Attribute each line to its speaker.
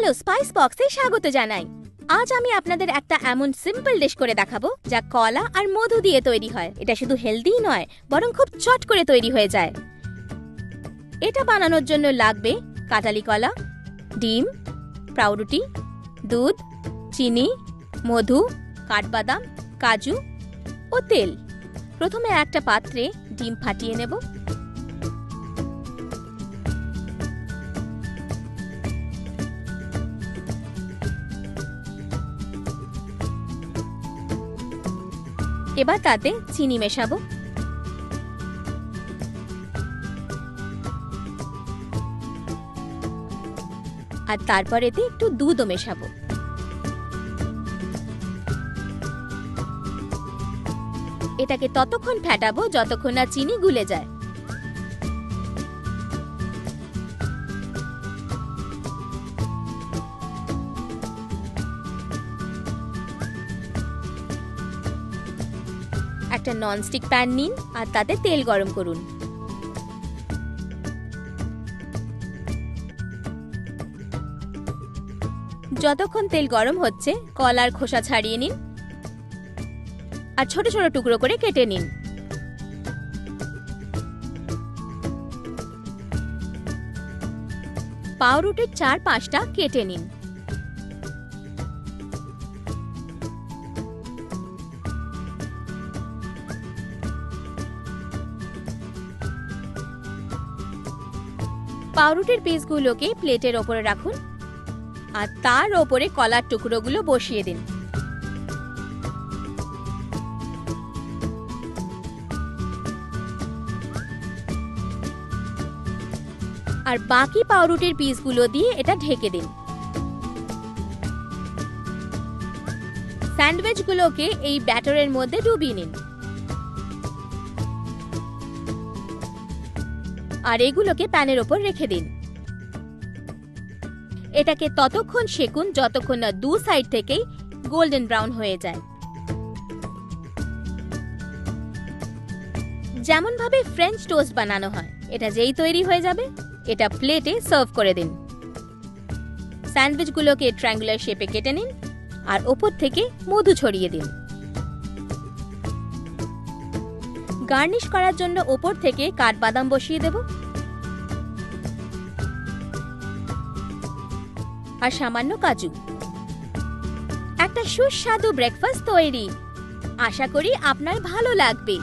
Speaker 1: Hello spice বক্সে স্বাগত জানাই। আজ আমি আপনাদের একটা এমন সিম্পল ডিশ করে দেখাবো যা কলা আর মধু দিয়ে তৈরি হয়। এটা শুধু হেলদি নয়, বরং খুব চট করে তৈরি হয়ে যায়। এটা বানানোর জন্য লাগবে কাঁঠালি কলা, ডিম, পাউরুটি, দুধ, চিনি, মধু, কাঠবাদাম, কাজু ও তেল। প্রথমে একটা পাত্রে ডিম ফাটিয়ে নেব। এবার তাতে চিনি মেশাবো। আর তারপর এতে একটু দুধও মেশাবো। এটাকে ততক্ষণ ফেটাবো যতক্ষণ না চিনি গুলে যায়। একটা ননস্টিক প্যান নিন আর তাতে তেল গরম করুন। যতক্ষণ তেল গরম হচ্ছে কলার খোসা ছাড়িয়ে নিন আর ছোট ছোট টুকরো করে কেটে নিন। পাউরুটির 4-5টা কেটে নিন। পাউরুটির পিসগুলোকে প্লেটের ওপরে রাখুন আর তার ওপরে কলার টুকরোগুলো বসিয়ে দিন। আর বাকি পাউরুটির পিসগুলো দিয়ে এটা ঢেকে দিন। স্যান্ডউইচগুলোকে এই ব্যাটারের মধ্যে ডুবিয়ে নিন আর এগুলোকে প্যানের ওপর রেখে দিন। এটাকে ততক্ষণ সেকুন যতক্ষণ না দু সাইড থেকেই গোল্ডেন ব্রাউন হয়ে যায়। যেমন ভাবে ফ্রেঞ্চ টোস্ট বানানো হয়, এটা যেই তৈরি হয়ে যাবে এটা প্লেটে সার্ভ করে দিন। স্যান্ডউইচগুলোকে ট্রায়াঙ্গুলার শেপে কেটে নিন আর ওপর থেকে মধু ছড়িয়ে দিন। গার্নিশ করার জন্য ওপর থেকে কাঠবাদাম বসিয়ে দেব আর সামান্য কাজু। একটা সুস্বাদু ব্রেকফাস্ট তৈরি। আশা করি আপনার ভালো লাগবে।